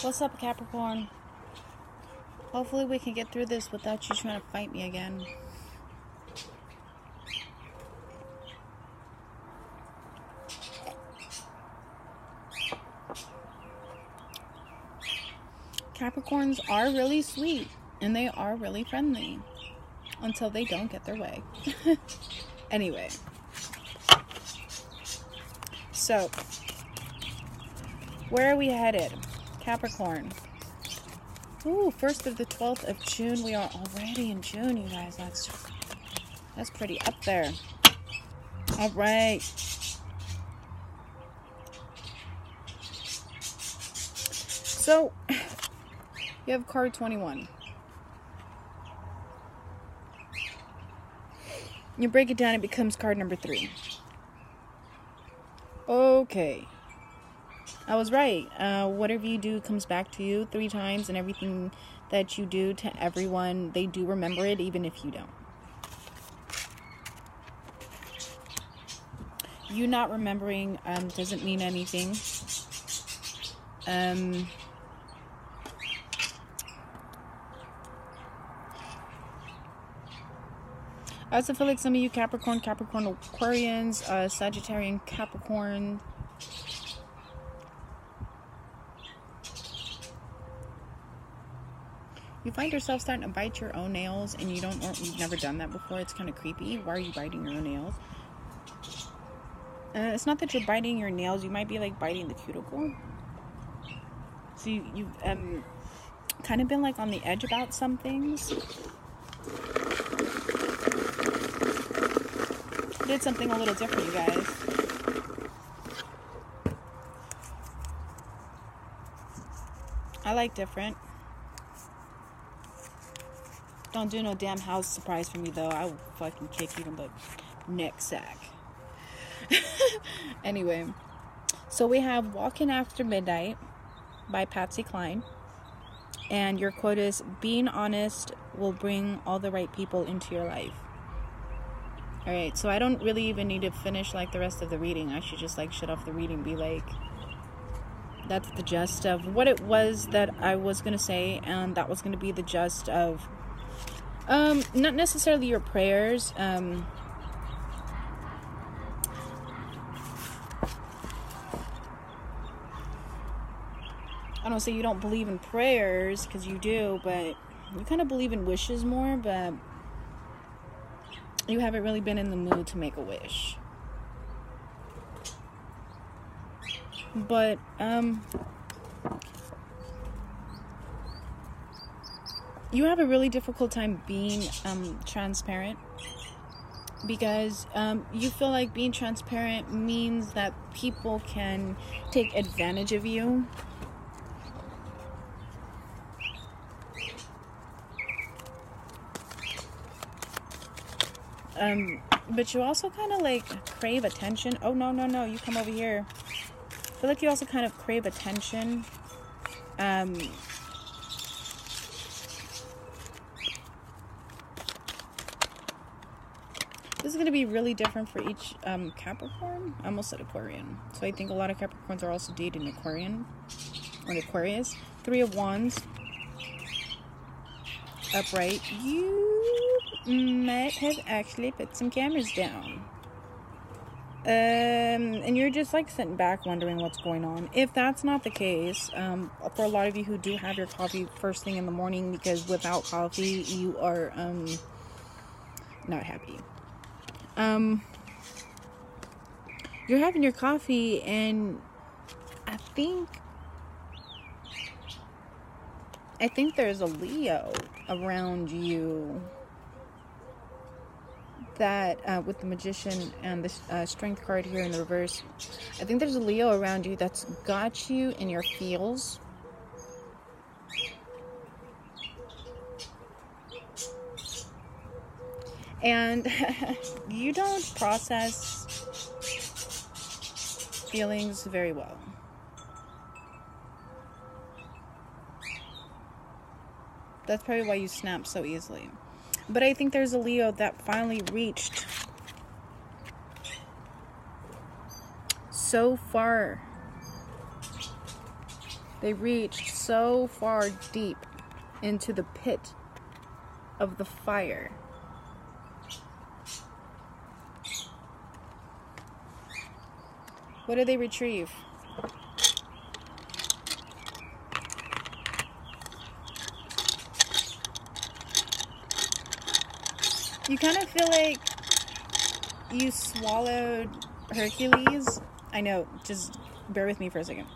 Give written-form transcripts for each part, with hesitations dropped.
What's up, Capricorn? Hopefully we can get through this without you trying to fight me again. Capricorns are really sweet and they are really friendly until they don't get their way. Anyway, so where are we headed, Capricorn? Ooh, 1st of the 12th of June. We are already in June, you guys. That's pretty up there. All right. So, you have card 21. You break it down, it becomes card number 3. Okay. I was right. Whatever you do comes back to you 3 times, and everything that you do to everyone, they do remember it, even if you don't. You not remembering doesn't mean anything. I also feel like some of you Capricorn, Aquarians, Sagittarian, Capricorn, you find yourself starting to bite your own nails, and you've never done that before. It's kind of creepy. Why are you biting your own nails? It's not that you're biting your nails. You might be like biting the cuticle. So you've kind of been like on the edge about some things. Did something a little different, you guys. I like different. Don't do no damn house surprise for me, though. I will fucking kick you in the neck sack. Anyway, so we have Walking After Midnight by Patsy Cline. And your quote is, being honest will bring all the right people into your life. Alright, so I don't really even need to finish like the rest of the reading. I should just like shut off the reading and be like, that's the gist of what it was that I was going to say. And that was going to be the gist of not necessarily your prayers. I don't say you don't believe in prayers, because you do, but you kind of believe in wishes more, but you haven't really been in the mood to make a wish. But you have a really difficult time being transparent, because you feel like being transparent means that people can take advantage of you. But you also kind of like crave attention. Oh, no, you come over here. I feel like you also kind of crave attention. This is going to be really different for each Capricorn. I almost said Aquarian. So I think a lot of Capricorns are also dating Aquarian or Aquarius. 3 of Wands. Upright. You might have actually put some cameras down. And you're just like sitting back wondering what's going on. If that's not the case, for a lot of you who do have your coffee first thing in the morning, because without coffee you are not happy. You're having your coffee, and I think there's a Leo around you that with the Magician and the Strength card here in the reverse, I think there's a Leo around you that's got you in your feels. And you don't process feelings very well. That's probably why you snap so easily. But I think there's a Leo that finally reached so far They reached so far deep into the pit of the fire. What did they retrieve? You kind of feel like you swallowed Hercules. I know, just bear with me for a second.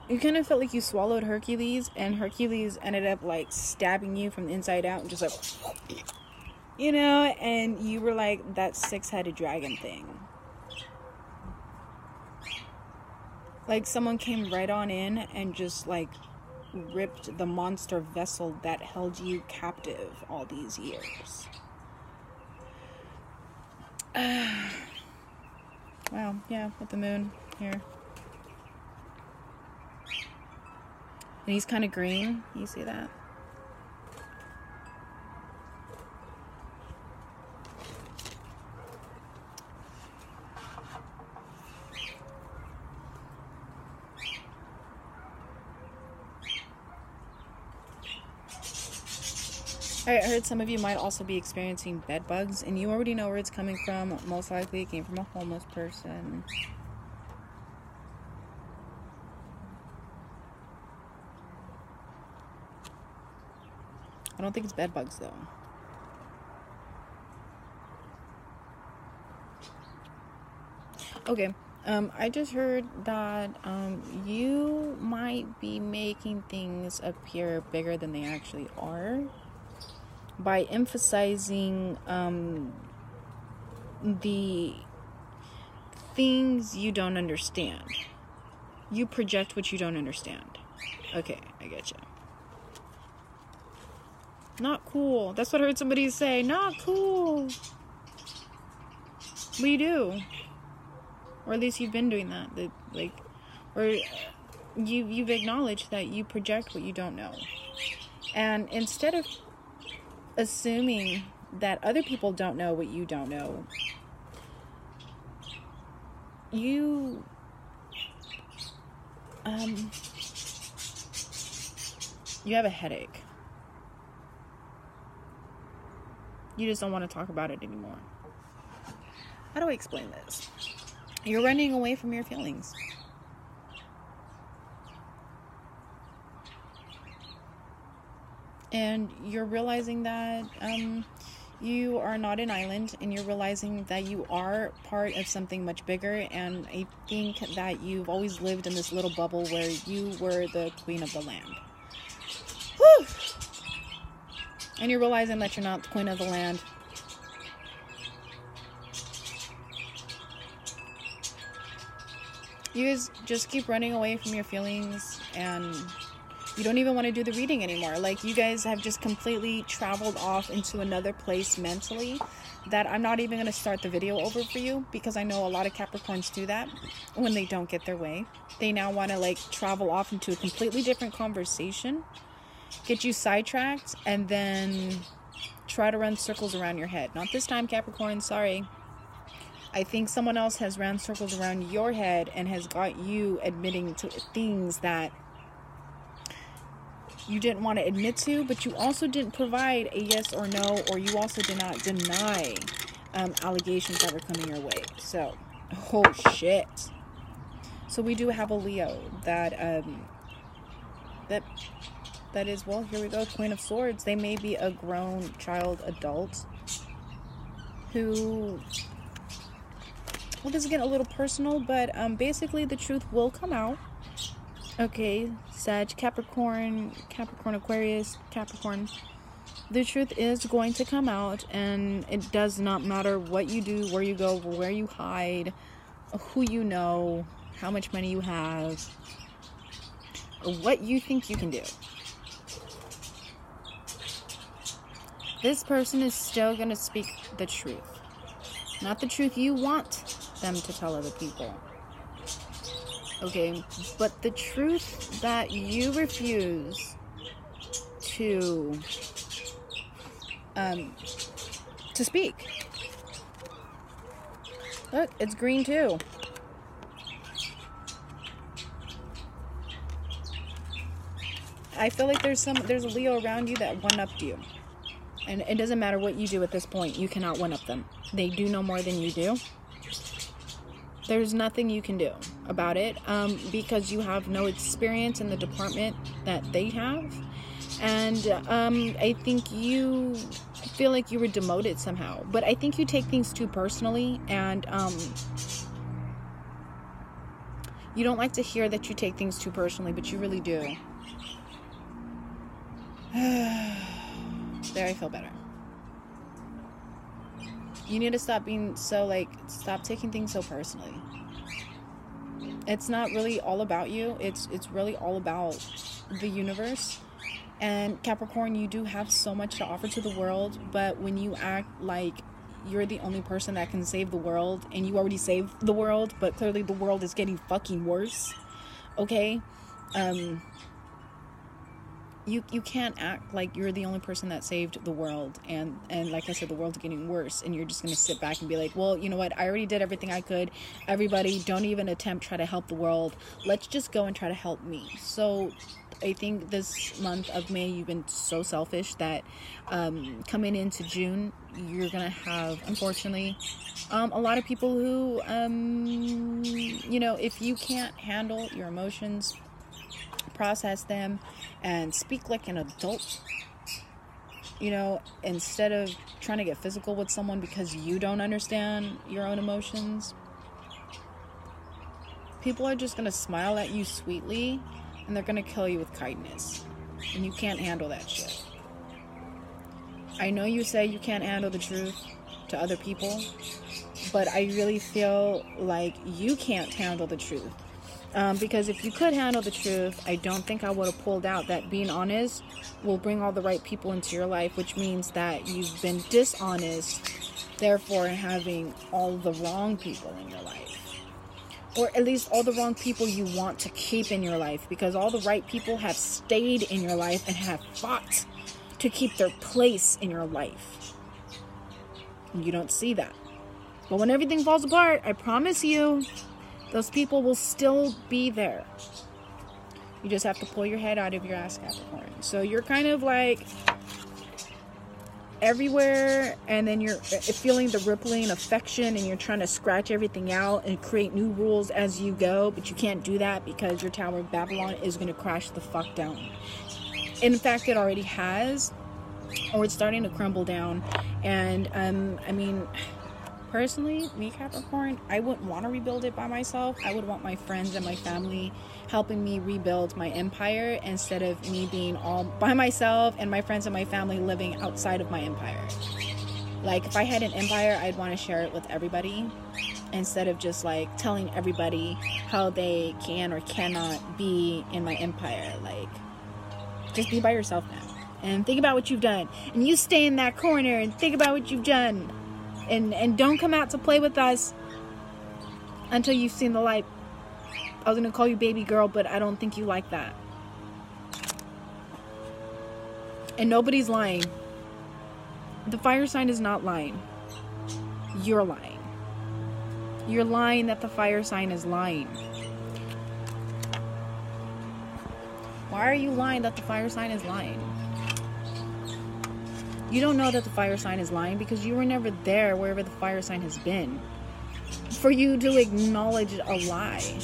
You kind of felt like you swallowed Hercules, and Hercules ended up like stabbing you from the inside out and just like, you know, and you were like that six-headed dragon thing. Like someone came right on in and just like ripped the monster vessel that held you captive all these years. Wow, yeah, with the moon here. And he's kind of green. You see that? Alright, I heard some of you might also be experiencing bed bugs, and you already know where it's coming from. Most likely it came from a homeless person. I don't think it's bed bugs though. Okay, I just heard that you might be making things appear bigger than they actually are by emphasizing the things you don't understand. You project what you don't understand. Okay, I get you. Not cool. That's what I heard somebody say. Not cool. But you do. Or at least you've been doing that. Or you've acknowledged that you project what you don't know. And instead of assuming that other people don't know what you don't know, you have a headache. You just don't want to talk about it anymore. How do I explain this? You're running away from your feelings. And you're realizing that you are not an island, and you're realizing that you are part of something much bigger. And I think that you've always lived in this little bubble where you were the queen of the land. Whew! And you're realizing that you're not the queen of the land. You guys just keep running away from your feelings, and you don't even want to do the reading anymore. Like, you guys have just completely traveled off into another place mentally that I'm not even going to start the video over for you, because I know a lot of Capricorns do that when they don't get their way. They now want to like travel off into a completely different conversation, get you sidetracked, and then try to run circles around your head. Not this time, Capricorn, sorry. I think someone else has ran circles around your head and has got you admitting to things that you didn't want to admit to, but you also didn't provide a yes or no, or you also did not deny allegations that were coming your way. So, oh shit. So we do have a Leo that is, well, here we go, Queen of Swords. They may be a grown child adult who, well, this is getting a little personal, but basically the truth will come out. Okay, Sag, Capricorn, Aquarius, Capricorn. The truth is going to come out, and it does not matter what you do, where you go, where you hide, who you know, how much money you have, or what you think you can do. This person is still going to speak the truth. Not the truth you want them to tell other people. Okay, but the truth that you refuse to speak. Look, it's green too. I feel like there's a Leo around you that one-upped you. And it doesn't matter what you do at this point. You cannot one-up them. They do know more than you do. There's nothing you can do about it because you have no experience in the department that they have. And I think you feel like you were demoted somehow. But I think you take things too personally. And you don't like to hear that you take things too personally, but you really do. There, I feel better. You need to stop being so, like, stop taking things so personally. It's not really all about you. It's really all about the universe. And Capricorn, you do have so much to offer to the world, but when you act like you're the only person that can save the world, and you already saved the world, but clearly the world is getting fucking worse, okay? You can't act like you're the only person that saved the world, and like I said, the world's getting worse, and you're just going to sit back and be like, well, you know what, I already did everything I could. Everybody, don't even attempt try to help the world. Let's just go and try to help me. So I think this month of May, you've been so selfish that coming into June, you're going to have, unfortunately, a lot of people who, you know, if you can't handle your emotions, process them, and speak like an adult, you know, instead of trying to get physical with someone because you don't understand your own emotions, people are just going to smile at you sweetly, and they're going to kill you with kindness, and you can't handle that shit. I know you say you can't handle the truth to other people, but I really feel like you can't handle the truth. Because if you could handle the truth, I don't think I would have pulled out that being honest will bring all the right people into your life, which means that you've been dishonest, therefore having all the wrong people in your life. Or at least all the wrong people you want to keep in your life, because all the right people have stayed in your life and have fought to keep their place in your life. And you don't see that. But when everything falls apart, I promise you, those people will still be there. You just have to pull your head out of your ass, Capricorn. So you're kind of like everywhere, and then you're feeling the rippling affection, and you're trying to scratch everything out and create new rules as you go, but you can't do that because your Tower of Babylon is going to crash the fuck down. In fact, it already has, or it's starting to crumble down. And I mean, personally, me, Capricorn, I wouldn't want to rebuild it by myself. I would want my friends and my family helping me rebuild my empire, instead of me being all by myself and my friends and my family living outside of my empire. Like, if I had an empire, I'd want to share it with everybody, instead of just like telling everybody how they can or cannot be in my empire. Like, just be by yourself now and think about what you've done, and you stay in that corner and think about what you've done. And don't come out to play with us until you've seen the light. I was going to call you baby girl, but I don't think you like that. And nobody's lying. The fire sign is not lying. You're lying. You're lying that the fire sign is lying. Why are you lying that the fire sign is lying? You don't know that the fire sign is lying because you were never there wherever the fire sign has been for you to acknowledge a lie.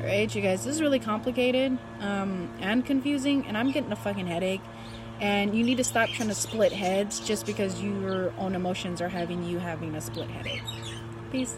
Alright, you guys, this is really complicated and confusing, and I'm getting a fucking headache. And you need to stop trying to split heads just because your own emotions are having a split headache. Peace.